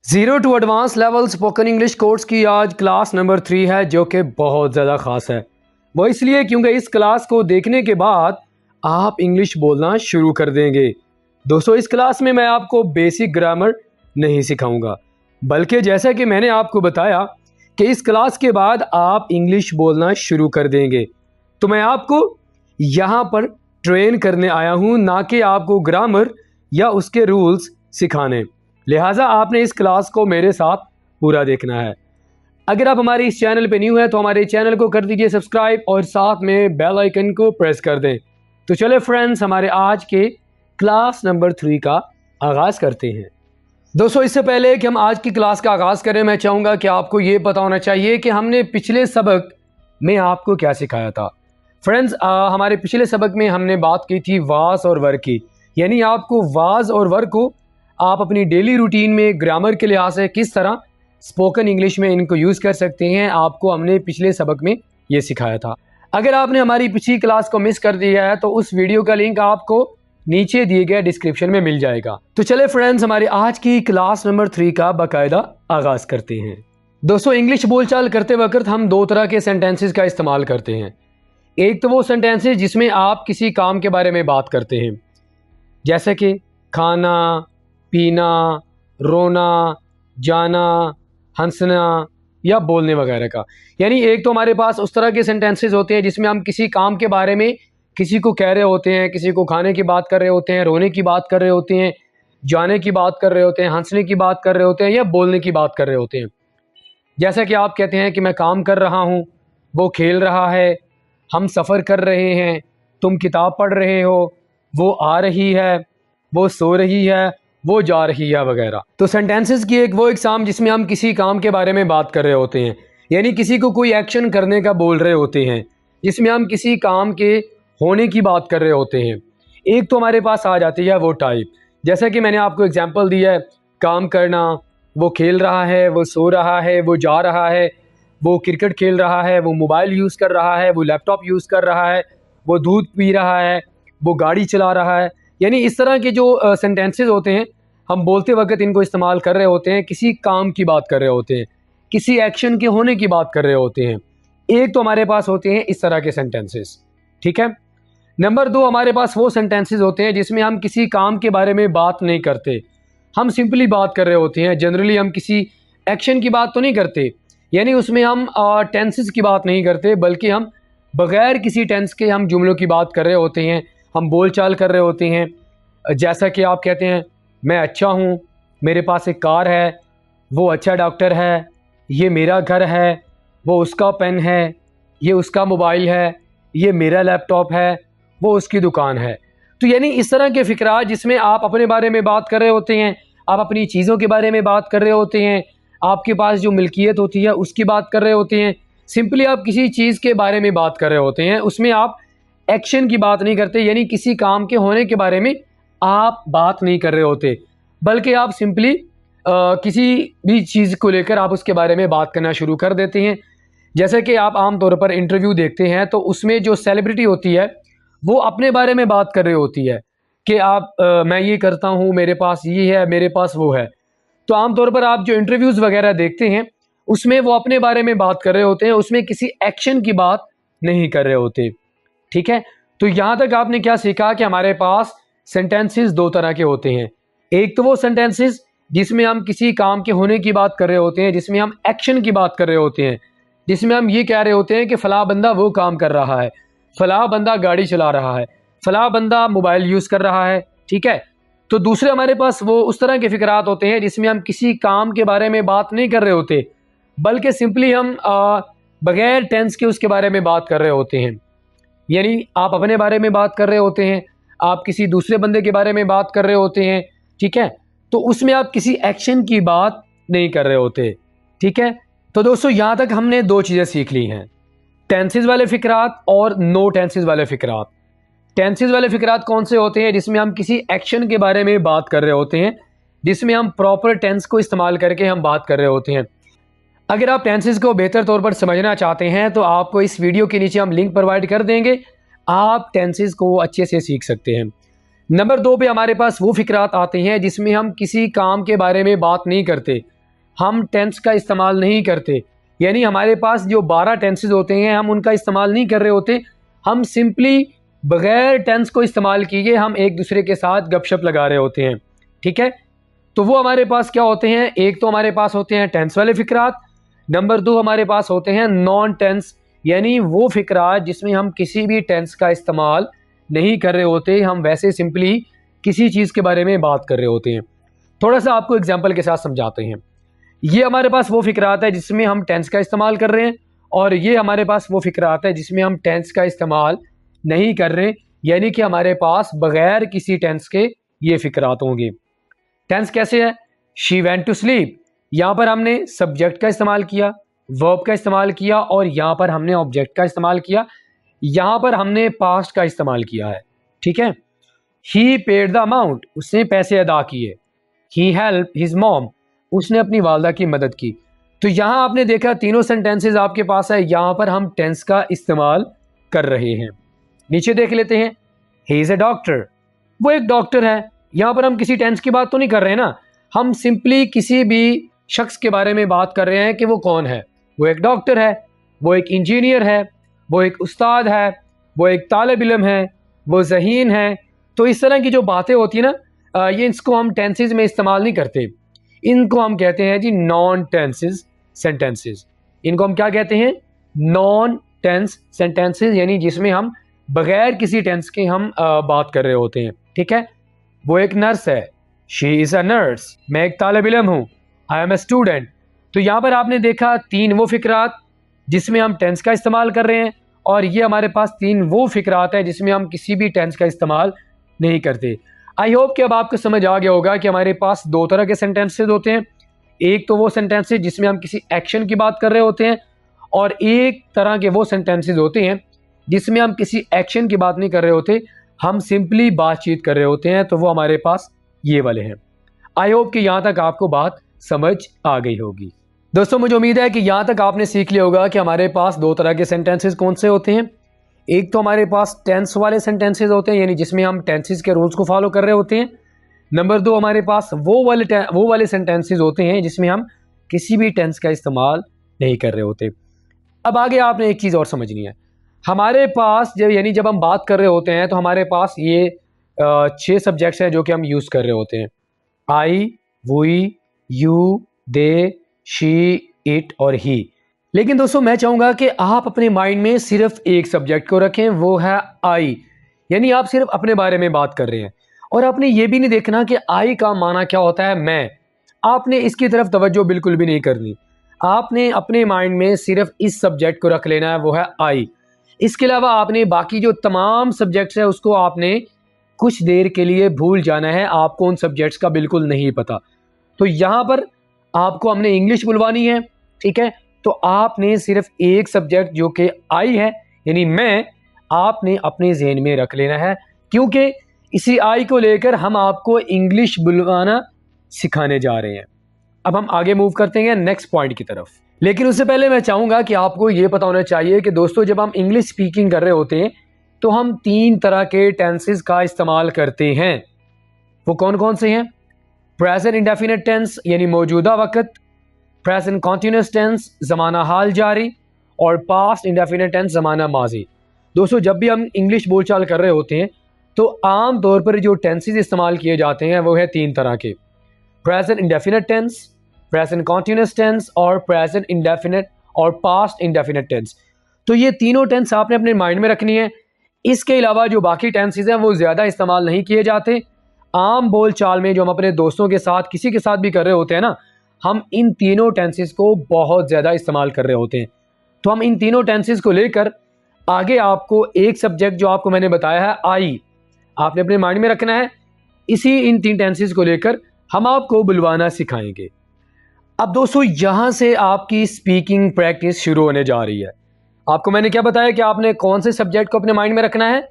Zero to advance level spoken English course की आज class number 3 है, जो कि बहुत ज़्यादा ख़ास है। वो इसलिए क्योंकि इस क्लास को देखने के बाद आप इंग्लिश बोलना शुरू कर देंगे। दोस्तों, इस क्लास में मैं आपको बेसिक ग्रामर नहीं सिखाऊंगा, बल्कि जैसा कि मैंने आपको बताया कि इस क्लास के बाद आप इंग्लिश बोलना शुरू कर देंगे, तो मैं आपको यहाँ पर ट्रेन करने आया हूँ, ना कि आपको ग्रामर या उसके रूल्स सिखाने। लिहाजा आपने इस क्लास को मेरे साथ पूरा देखना है। अगर आप हमारे इस चैनल पे न्यू है तो हमारे चैनल को कर दीजिए सब्सक्राइब और साथ में बेल आइकन को प्रेस कर दें। तो चले फ्रेंड्स, हमारे आज के क्लास नंबर 3 का आगाज़ करते हैं। दोस्तों, इससे पहले कि हम आज की क्लास का आगाज़ करें, मैं चाहूँगा कि आपको ये पता होना चाहिए कि हमने पिछले सबक में आपको क्या सिखाया था। फ्रेंड्स, हमारे पिछले सबक में हमने बात की थी वाज और वर की, यानी आपको वाज और वर को आप अपनी डेली रूटीन में ग्रामर के लिहाज से किस तरह स्पोकन इंग्लिश में इनको यूज़ कर सकते हैं, आपको हमने पिछले सबक में ये सिखाया था। अगर आपने हमारी पिछली क्लास को मिस कर दिया है तो उस वीडियो का लिंक आपको नीचे दिए गए डिस्क्रिप्शन में मिल जाएगा। तो चले फ्रेंड्स, हमारी आज की क्लास नंबर 3 का बाकायदा आगाज़ करते हैं। दोस्तों, इंग्लिश बोलचाल करते वक्त हम दो तरह के सेंटेंसेस का इस्तेमाल करते हैं। एक तो वो सेंटेंसेस जिसमें आप किसी काम के बारे में बात करते हैं, जैसे कि खाना, पीना, रोना, जाना, हंसना या बोलने वगैरह का। यानी एक तो हमारे पास उस तरह के सेंटेंसेस होते हैं जिसमें हम किसी काम के बारे में किसी को कह रहे होते हैं, किसी को खाने की बात कर रहे होते हैं, रोने की बात कर रहे होते हैं, जाने की बात कर रहे होते हैं, हंसने की बात कर रहे होते हैं या बोलने की बात कर रहे होते हैं। जैसा कि आप कहते हैं कि मैं काम कर रहा हूँ, वो खेल रहा है, हम सफ़र कर रहे हैं, तुम किताब पढ़ रहे हो, वो आ रही है, वो सो रही है, वो जा रही है वगैरह। तो सेंटेंसेस की एक वो एग्जाम जिसमें हम किसी काम के बारे में बात कर रहे होते हैं, यानी किसी को कोई एक्शन करने का बोल रहे होते हैं, जिसमें हम किसी काम के होने की बात कर रहे होते हैं। एक तो हमारे पास आ जाती है वो टाइप, जैसा कि मैंने आपको एग्जांपल दिया है, काम करना, वो खेल रहा है, वो सो रहा है, वो जा रहा है, वो क्रिकेट खेल रहा है, वो मोबाइल यूज़ कर रहा है, वो लैपटॉप यूज़ कर रहा है, वो दूध पी रहा है, वो गाड़ी चला रहा है। यानी इस तरह के जो सेंटेंसेस होते हैं, हम बोलते वक्त इनको इस्तेमाल कर रहे होते हैं, किसी काम की बात कर रहे होते हैं, किसी एक्शन के होने की बात कर रहे होते हैं। एक तो हमारे पास होते हैं इस तरह के सेंटेंसेस, ठीक है। नंबर 2, हमारे पास वो सेंटेंसेस होते हैं जिसमें हम किसी काम के बारे में बात नहीं करते, हम सिंपली बात कर रहे होते हैं। जनरली हम किसी एक्शन की बात तो नहीं करते, यानी उसमें हम टेंसेस की बात नहीं करते, बल्कि हम बग़ैर किसी टेंस के हम जुमलों की बात कर रहे होते हैं, हम बोलचाल कर रहे होते हैं। जैसा कि आप कहते हैं, मैं अच्छा हूँ, मेरे पास एक कार है, वो अच्छा डॉक्टर है, ये मेरा घर है, वो उसका पेन है, ये उसका मोबाइल है, ये मेरा लैपटॉप है, वो उसकी दुकान है। तो यानी इस तरह के फ़िक्रा जिसमें आप अपने बारे में बात कर रहे होते हैं, आप अपनी चीज़ों के बारे में बात कर रहे होते हैं, आपके पास जो मिल्कियत होती है उसकी बात कर रहे होते हैं। सिंपली आप किसी चीज़ के बारे में बात कर रहे होते हैं, उसमें आप एक्शन की बात नहीं करते, यानी किसी काम के होने के बारे में आप बात नहीं कर रहे होते, बल्कि आप सिंपली किसी भी चीज़ को लेकर आप उसके बारे में बात करना शुरू कर देते हैं। जैसे कि आप आम तौर पर इंटरव्यू देखते हैं तो उसमें जो सेलिब्रिटी होती है वो अपने बारे में बात कर रही होती है कि मैं ये करता हूँ, मेरे पास ये है, मेरे पास वो है। तो आम तौर पर आप जो इंटरव्यूज़ वगैरह देखते हैं उसमें वो अपने बारे में बात कर रहे होते हैं, उसमें किसी एक्शन की बात नहीं कर रहे होते, ठीक है। तो यहाँ तक आपने क्या सीखा कि हमारे पास सेंटेंसेस दो तरह के होते हैं। एक तो वो सेंटेंसेस जिसमें हम किसी काम के होने की बात कर रहे होते हैं, जिसमें हम एक्शन की बात कर रहे होते हैं, जिसमें हम ये कह रहे होते हैं कि फ़लाँ बंदा वो काम कर रहा है, फ़लाँ बंदा गाड़ी चला रहा है, फ़लाँ बंदा मोबाइल यूज़ कर रहा है, ठीक है। तो दूसरे हमारे पास वो उस तरह के फ़िक्रात होते हैं जिसमें हम किसी काम के बारे में बात नहीं कर रहे होते, बल्कि सिंपली हम बग़ैर टेंस के उसके बारे में बात कर रहे होते हैं। यानी आप अपने बारे में बात कर रहे होते हैं, आप किसी दूसरे बंदे के बारे में बात कर रहे होते हैं, ठीक है। तो उसमें आप किसी एक्शन की बात नहीं कर रहे होते, ठीक है। तो दोस्तों, यहाँ तक हमने दो चीज़ें सीख ली हैं, टेंसेस वाले फ़िक्रात और नो टेंसेस वाले फ़िक्रात। टेंसेस वाले फ़िक्रात कौन से होते हैं? जिसमें हम किसी एक्शन के बारे में बात कर रहे होते हैं, जिसमें हम प्रॉपर टेंस को इस्तेमाल करके हम बात कर रहे होते हैं। अगर आप टेंसेस को बेहतर तौर पर समझना चाहते हैं तो आपको इस वीडियो के नीचे हम लिंक प्रोवाइड कर देंगे, आप टेंसेस को अच्छे से सीख सकते हैं। नंबर 2 पे हमारे पास वो फ़िक्रात आते हैं जिसमें हम किसी काम के बारे में बात नहीं करते, हम टेंस का इस्तेमाल नहीं करते, यानी हमारे पास जो 12 टेंसेज होते हैं हम उनका इस्तेमाल नहीं कर रहे होते, हम सिंपली बगैर टेंस को इस्तेमाल किए हम एक दूसरे के साथ गपशप लगा रहे होते हैं। ठीक है, तो वो हमारे पास क्या होते हैं, एक तो हमारे पास होते हैं टेंस वाले फ़िक्रात, नंबर 2 हमारे पास होते हैं नॉन टेंस, यानी वो फ़िक्रात जिसमें हम किसी भी टेंस का इस्तेमाल नहीं कर रहे होते, हम वैसे सिंपली किसी चीज़ के बारे में बात कर रहे होते हैं। थोड़ा सा आपको एग्जाम्पल के साथ समझाते हैं। ये हमारे पास वो फ़िक्रात है जिसमें हम टेंस का इस्तेमाल कर रहे हैं, और ये हमारे पास वो फ़िक्रात है जिसमें हम टेंस का इस्तेमाल नहीं कर रहे, यानी कि हमारे पास बग़ैर किसी टेंस के ये फ़िक्रात होंगे। टेंस कैसे है, शी वेंट टू स्लीप, यहाँ पर हमने सब्जेक्ट का इस्तेमाल किया, वर्ब का इस्तेमाल किया, और यहाँ पर हमने ऑब्जेक्ट का इस्तेमाल किया, यहाँ पर हमने पास्ट का इस्तेमाल किया है। ठीक है, ही पेड द अमाउंट, उसने पैसे अदा किए, ही हेल्प हिज मॉम, उसने अपनी वालदा की मदद की। तो यहाँ आपने देखा तीनों सेंटेंसेस आपके पास है, यहाँ पर हम टेंस का इस्तेमाल कर रहे हैं। नीचे देख लेते हैं, ही इज़ ए डॉक्टर, वो एक डॉक्टर है। यहाँ पर हम किसी टेंस की बात तो नहीं कर रहे हैं ना, हम सिंपली किसी भी शख्स के बारे में बात कर रहे हैं कि वो कौन है। वो एक डॉक्टर है, वो एक इंजीनियर है, वो एक उस्ताद है, वो एक तालिब इल्म है, वो ज़हीन है। तो इस तरह की जो बातें होती हैं ना, ये इसको हम टेंसेस में इस्तेमाल नहीं करते, इनको हम कहते हैं जी नॉन टेंसेस सेंटेंसेस। इनको हम क्या कहते हैं, नॉन टेंस सेंटेंसेस, यानी जिसमें हम बगैर किसी टेंस के हम बात कर रहे होते हैं। ठीक है, वो एक नर्स है, शी इज़ अ नर्स, मैं एक तालिब इल्म हूँ, आई एम ए स्टूडेंट। तो यहाँ पर आपने देखा तीन वो फ़िक्रात जिसमें हम टेंस का इस्तेमाल कर रहे हैं, और ये हमारे पास तीन वो फ़िक्रात है जिसमें हम किसी भी टेंस का इस्तेमाल नहीं करते। आई होप कि अब आपको समझ आ गया होगा कि हमारे पास दो तरह के सेंटेंसेज होते हैं। एक तो वो सेंटेंसेज जिसमें हम किसी एक्शन की बात कर रहे होते हैं, और एक तरह के वो सेंटेंसेज होते हैं जिसमें हम किसी एक्शन की बात नहीं कर रहे होते, हम सिंपली बातचीत कर रहे होते हैं। तो वो हमारे पास ये वाले हैं। आई होप कि यहाँ तक आपको बात समझ आ गई होगी। दोस्तों मुझे उम्मीद है कि यहाँ तक आपने सीख लिया होगा कि हमारे पास दो तरह के सेंटेंसेस कौन से होते हैं। एक तो हमारे पास टेंस वाले सेंटेंसेस होते हैं, यानी जिसमें हम टेंसेस के रूल्स को फॉलो कर रहे होते हैं। नंबर 2 हमारे पास वो वाले सेंटेंसेस होते हैं जिसमें हम किसी भी टेंस का इस्तेमाल नहीं कर रहे होते। अब आगे आपने एक चीज़ और समझनी है, हमारे पास जब हम बात कर रहे होते हैं तो हमारे पास ये 6 सब्जेक्ट्स हैं जो कि हम यूज़ कर रहे होते हैं, I, we, you, they, she, it और ही। लेकिन दोस्तों मैं चाहूँगा कि आप अपने माइंड में सिर्फ एक सब्जेक्ट को रखें, वो है आई, यानी आप सिर्फ अपने बारे में बात कर रहे हैं, और आपने ये भी नहीं देखना कि आई का माना क्या होता है मैं। आपने इसकी तरफ तवज्जो बिल्कुल भी नहीं करनी, आपने अपने माइंड में सिर्फ इस सब्जेक्ट को रख लेना है, वो है आई। इसके अलावा आपने बाकी जो तमाम सब्जेक्ट्स है उसको आपने कुछ देर के लिए भूल जाना है, आपको उन सब्जेक्ट्स का बिल्कुल नहीं पता। तो यहाँ पर आपको हमने इंग्लिश बुलवानी है, ठीक है, तो आपने सिर्फ एक सब्जेक्ट जो कि आई है यानी मैं, आपने अपने जहन में रख लेना है, क्योंकि इसी आई को लेकर हम आपको इंग्लिश बुलवाना सिखाने जा रहे हैं। अब हम आगे मूव करते हैं नेक्स्ट पॉइंट की तरफ, लेकिन उससे पहले मैं चाहूँगा कि आपको ये पता होना चाहिए कि दोस्तों जब हम इंग्लिश स्पीकिंग कर रहे होते हैं तो हम 3 तरह के टेंसेस का इस्तेमाल करते हैं। वो कौन कौन से हैं? प्रेजेंट इंडेफिनिट टेंस यानी मौजूदा वक्त, प्रेजेंट कॉन्टिन्यूस टेंस ज़माना हाल जारी, और पास्ट इंडेफिनिट टेंस ज़माना माजी। दोस्तों जब भी हम इंग्लिश बोलचाल कर रहे होते हैं तो आम तौर पर जो टेंसेस इस्तेमाल किए जाते हैं वो है 3 तरह के, present indefinite tense, present continuous tense और प्रेजेंट इंडेफिनिट और पास्ट इंडेफिनिट टेंस। तो ये तीनों टेंस आपने अपने माइंड में रखनी है। इसके अलावा जो बाकी टेंसेस हैं वो ज़्यादा इस्तेमाल नहीं किए जाते। आम बोल चाल में जो हम अपने दोस्तों के साथ किसी के साथ भी कर रहे होते हैं ना, हम इन तीनों टेंसेस को बहुत ज़्यादा इस्तेमाल कर रहे होते हैं। तो हम इन तीनों टेंसेस को लेकर आगे आपको एक सब्जेक्ट जो आपको मैंने बताया है आई, आपने अपने माइंड में रखना है। इसी इन 3 टेंसेस को लेकर हम आपको बुलवाना सिखाएंगे। अब दोस्तों यहाँ से आपकी स्पीकिंग प्रैक्टिस शुरू होने जा रही है। आपको मैंने क्या बताया कि आपने कौन से सब्जेक्ट को अपने माइंड में रखना है?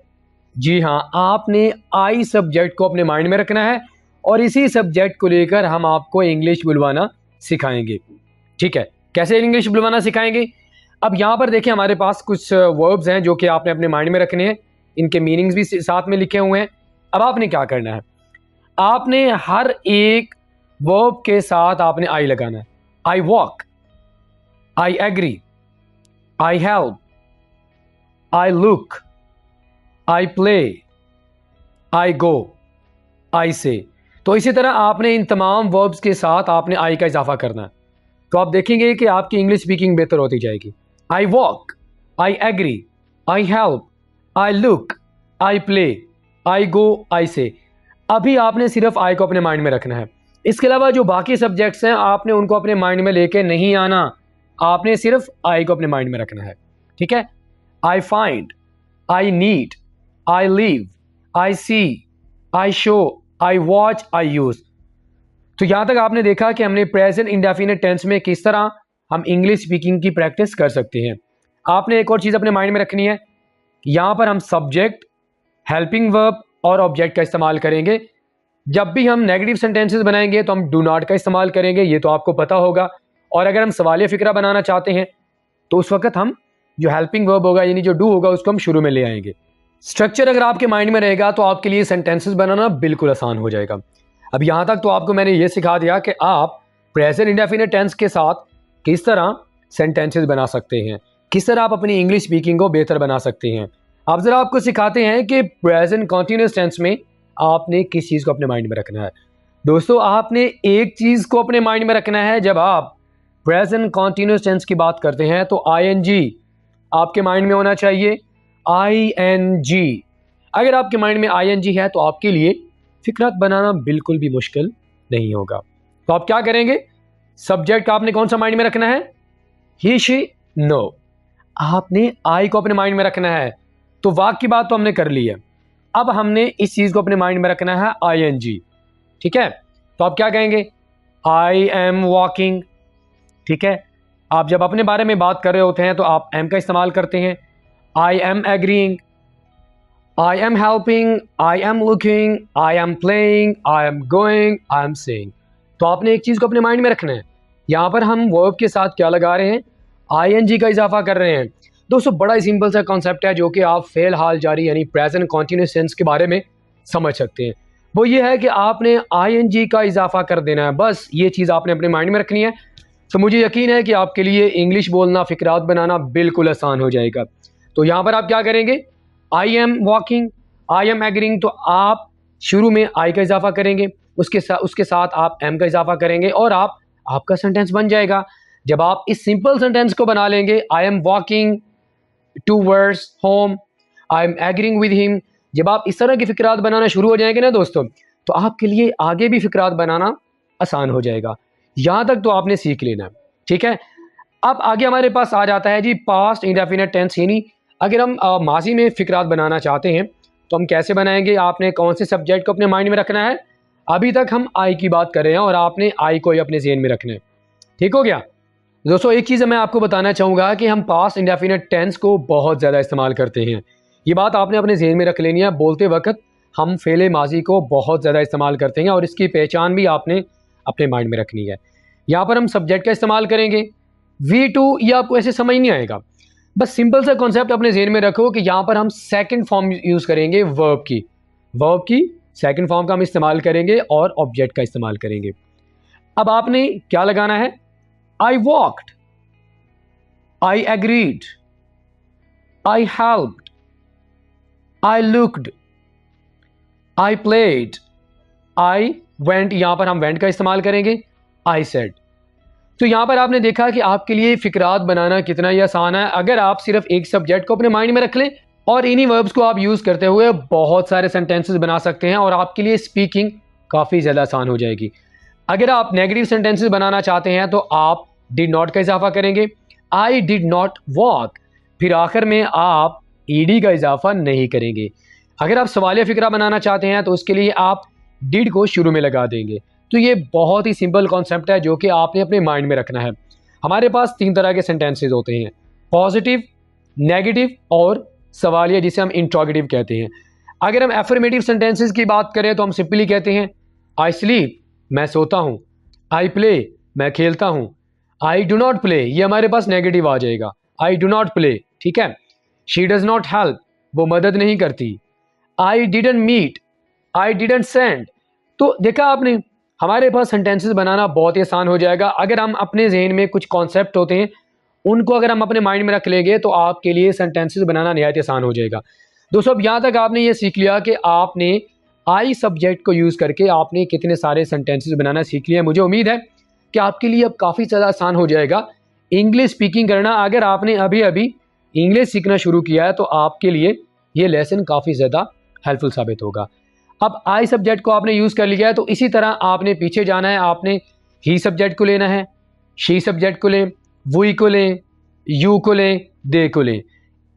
जी हाँ, आपने आई सब्जेक्ट को अपने माइंड में रखना है, और इसी सब्जेक्ट को लेकर हम आपको इंग्लिश बुलवाना सिखाएंगे। ठीक है, कैसे इंग्लिश बुलवाना सिखाएंगे? अब यहाँ पर देखिए हमारे पास कुछ वर्ब्स हैं जो कि आपने अपने माइंड में रखने हैं, इनके मीनिंग्स भी साथ में लिखे हुए हैं। अब आपने क्या करना है, आपने हर एक वर्ब के साथ आपने आई लगाना है। I walk, I agree, I help, I look, I play, I go, I say. तो इसी तरह आपने इन तमाम वर्ब्स के साथ आपने आई का इजाफा करना है, तो आप देखेंगे कि आपकी इंग्लिश स्पीकिंग बेहतर होती जाएगी। I walk, I agree, I help, I look, I play, I go, I say. अभी आपने सिर्फ आई को अपने माइंड में रखना है, इसके अलावा जो बाकी सब्जेक्ट्स हैं आपने उनको अपने माइंड में लेके नहीं आना, आपने सिर्फ आई को अपने माइंड में रखना है, ठीक है। I find, I need, I leave, I see, I show, I watch, I use. तो यहां तक आपने देखा कि हमने प्रेजेंट इंडेफिनिट टेंस में किस तरह हम इंग्लिश स्पीकिंग की प्रैक्टिस कर सकते हैं। आपने एक और चीज़ अपने माइंड में रखनी है, यहां पर हम सब्जेक्ट, हेल्पिंग वर्ब और ऑब्जेक्ट का इस्तेमाल करेंगे। जब भी हम नेगेटिव सेंटेंसेस बनाएंगे तो हम डू नॉट का इस्तेमाल करेंगे, ये तो आपको पता होगा। और अगर हम सवालिया फिक्रा बनाना चाहते हैं तो उस वक्त हम जो हेल्पिंग वर्ब होगा यानी जो डू होगा उसको हम शुरू में ले आएंगे। स्ट्रक्चर अगर आपके माइंड में रहेगा तो आपके लिए सेंटेंसेस बनाना बिल्कुल आसान हो जाएगा। अब यहाँ तक तो आपको मैंने ये सिखा दिया कि आप प्रेजेंट इंडेफिनिट टेंस के साथ किस तरह सेंटेंसेस बना सकते हैं, किस तरह आप अपनी इंग्लिश स्पीकिंग को बेहतर बना सकते हैं। अब ज़रा आपको सिखाते हैं कि प्रेजेंट कॉन्टिन्यूस टेंस में आपने किस चीज़ को अपने माइंड में रखना है। दोस्तों, आपने एक चीज़ को अपने माइंड में रखना है, जब आप प्रेजेंट कॉन्टिन्यूस टेंस की बात करते हैं तो ING आपके माइंड में होना चाहिए, ING। अगर आपके माइंड में ING है तो आपके लिए फिक्रात बनाना बिल्कुल भी मुश्किल नहीं होगा। तो आप क्या करेंगे, सब्जेक्ट आपने कौन सा माइंड में रखना है, ही, शी, नो। आपने आई को अपने माइंड में रखना है, तो वाक की बात तो हमने कर ली है। अब हमने इस चीज़ को अपने माइंड में रखना है, ING, ठीक है। तो आप क्या कहेंगे, आई एम वॉकिंग, ठीक है। आप जब अपने बारे में बात कर रहे होते हैं तो आप एम का इस्तेमाल करते हैं। I am agreeing, I am helping, I am looking, I am playing, I am going, I am saying. तो आपने एक चीज़ को अपने माइंड में रखना है। यहाँ पर हम वर्ब के साथ क्या लगा रहे हैं, ING का इजाफा कर रहे हैं। दोस्तों, बड़ा ही सिंपल सा कॉन्सेप्ट है जो कि आप फेल हाल जारी यानी प्रेजेंट कॉन्टिन्यूस टेंस के बारे में समझ सकते हैं। वो ये है कि आपने ING का इजाफा कर देना है, बस ये चीज़ आपने अपने माइंड में रखनी है। तो मुझे यकीन है कि आपके लिए इंग्लिश बोलना, फिक्रात बनाना बिल्कुल आसान हो जाएगा। तो यहाँ पर आप क्या करेंगे, I am walking, I am agreeing, तो आप शुरू में आई का इजाफा करेंगे, उसके साथ आप एम का इजाफा करेंगे और आपका सेंटेंस बन जाएगा। जब आप इस सिंपल सेंटेंस को बना लेंगे, I am walking towards home, I am agreeing with him, जब आप इस तरह की फिक्रात बनाना शुरू हो जाएंगे ना दोस्तों, तो आपके लिए आगे भी फिक्रात बनाना आसान हो जाएगा। यहाँ तक तो आपने सीख लेना है, ठीक है। अब आगे हमारे पास आ जाता है जी पास्ट इंडेफिनिट टेंस, यानी अगर हम माजी में फिक्रात बनाना चाहते हैं तो हम कैसे बनाएंगे, आपने कौन से सब्जेक्ट को अपने माइंड में रखना है। अभी तक हम आई की बात कर रहे हैं और आपने आई को ही अपने ज़हन में रखना है, ठीक हो गया। दोस्तों, एक चीज़ मैं आपको बताना चाहूँगा कि हम पास्ट इंडेफिनिट टेंस को बहुत ज़्यादा इस्तेमाल करते हैं। ये बात आपने अपने ज़हन में रख लेनी है, बोलते वक्त हम फेले माजी को बहुत ज़्यादा इस्तेमाल करते हैं और इसकी पहचान भी आपने अपने माइंड में रखनी है। यहाँ पर हम सब्जेक्ट का इस्तेमाल करेंगे, V2, ये आपको ऐसे समझ नहीं आएगा। बस सिंपल सा कॉन्सेप्ट अपने ज़हन में रखो कि यहाँ पर हम सेकंड फॉर्म यूज़ करेंगे वर्ब की सेकंड फॉर्म का हम इस्तेमाल करेंगे और ऑब्जेक्ट का इस्तेमाल करेंगे। अब आपने क्या लगाना है, I walked, I agreed, I helped, I looked, I played, I went, यहाँ पर हम वेंट का इस्तेमाल करेंगे, आई सेड। तो यहाँ पर आपने देखा कि आपके लिए फिक्रात बनाना कितना ही आसान है अगर आप सिर्फ एक सब्जेक्ट को अपने माइंड में रख लें और इन्हीं वर्ब्स को आप यूज़ करते हुए बहुत सारे सेंटेंसेस बना सकते हैं और आपके लिए स्पीकिंग काफ़ी ज़्यादा आसान हो जाएगी। अगर आप नेगेटिव सेंटेंसेस बनाना चाहते हैं तो आप डिड नॉट का इजाफा करेंगे, आई डिड नॉट वॉक, फिर आखिर में आप ईडी का इजाफा नहीं करेंगे। अगर आप सवालिया फिक्रा बनाना चाहते हैं तो उसके लिए आप डिड को शुरू में लगा देंगे। तो ये बहुत ही सिंपल कॉन्सेप्ट है जो कि आपने अपने माइंड में रखना है। हमारे पास 3 तरह के सेंटेंसेस होते हैं, पॉजिटिव, नेगेटिव और सवालिया, जिसे हम इंट्रोगेटिव कहते हैं। अगर हम एफर्मेटिव सेंटेंसेस की बात करें तो हम सिंपली कहते हैं आई स्लीप, मैं सोता हूँ, आई प्ले, मैं खेलता हूँ, आई डू नॉट प्ले, ये हमारे पास नेगेटिव आ जाएगा, आई डू नॉट प्ले, ठीक है। शी डज नॉट हेल्प, वो मदद नहीं करती, I didn't meet, I didn't send. तो देखा आपने, हमारे पास सेंटेंसेस बनाना बहुत ही आसान हो जाएगा। अगर हम अपने जहन में कुछ कॉन्सेप्ट होते हैं उनको अगर हम अपने माइंड में रख लेंगे तो आपके लिए सेंटेंसेस बनाना निहायत आसान हो जाएगा। दोस्तों अब यहाँ तक आपने ये सीख लिया कि आपने आई सब्जेक्ट को यूज़ करके आपने कितने सारे सेंटेंसेस बनाना सीख लिया। मुझे उम्मीद है कि आपके लिए अब काफ़ी ज़्यादा आसान हो जाएगा इंग्लिश स्पीकिंग करना। अगर आपने अभी अभी इंग्लिश सीखना शुरू किया है तो आपके लिए ये लेसन काफ़ी ज़्यादा हेल्पफुल साबित होगा। अब आई सब्जेक्ट को आपने यूज़ कर लिया है तो इसी तरह आपने पीछे जाना है। आपने ही सब्जेक्ट को लेना है, शी सब्जेक्ट को लें, वी को लें, यू को लें, दे को लें।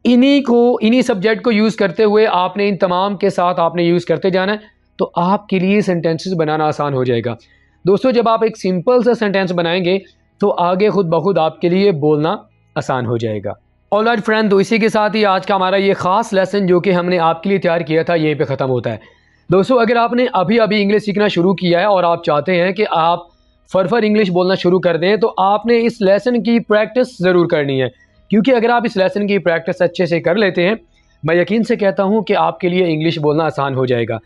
इन्हीं सब्जेक्ट को यूज़ करते हुए आपने इन तमाम के साथ आपने यूज़ करते जाना है तो आपके लिए सेंटेंसेस बनाना आसान हो जाएगा। दोस्तों जब आप एक सिंपल सा सेंटेंस बनाएंगे तो आगे खुद ब खुद आपके लिए बोलना आसान हो जाएगा। ऑलराइट फ्रेंड, तो इसी के साथ ही आज का हमारा ये ख़ास लेसन जो कि हमने आपके लिए तैयार किया था यहीं पे ख़त्म होता है। दोस्तों अगर आपने अभी अभी इंग्लिश सीखना शुरू किया है और आप चाहते हैं कि आप फरफर इंग्लिश बोलना शुरू कर दें तो आपने इस लेसन की प्रैक्टिस ज़रूर करनी है, क्योंकि अगर आप इस लेसन की प्रैक्टिस अच्छे से कर लेते हैं मैं यकीन से कहता हूं कि आपके लिए इंग्लिश बोलना आसान हो जाएगा।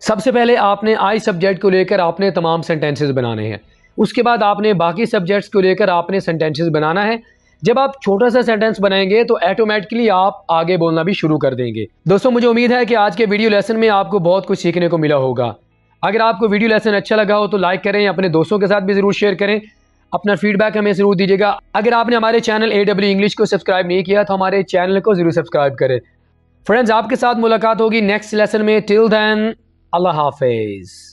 सबसे पहले आपने आई सब्जेक्ट को लेकर आपने तमाम सेंटेंसेस बनाने हैं, उसके बाद आपने बाकी सब्जेक्ट्स को लेकर आपने सेंटेंसेस बनाना है। जब आप छोटा सा सेंटेंस बनाएंगे तो ऑटोमेटिकली आप आगे बोलना भी शुरू कर देंगे। दोस्तों मुझे उम्मीद है कि आज के वीडियो लेसन में आपको बहुत कुछ सीखने को मिला होगा। अगर आपको वीडियो लेसन अच्छा लगा हो तो लाइक करें, अपने दोस्तों के साथ भी ज़रूर शेयर करें, अपना फीडबैक हमें ज़रूर दीजिएगा। अगर आपने हमारे चैनल AW इंग्लिश को सब्सक्राइब नहीं किया तो हमारे चैनल को ज़रूर सब्सक्राइब करें। फ्रेंड्स आपके साथ मुलाकात होगी नेक्स्ट लेसन में। टिल देन अल्लाह हाफिज़।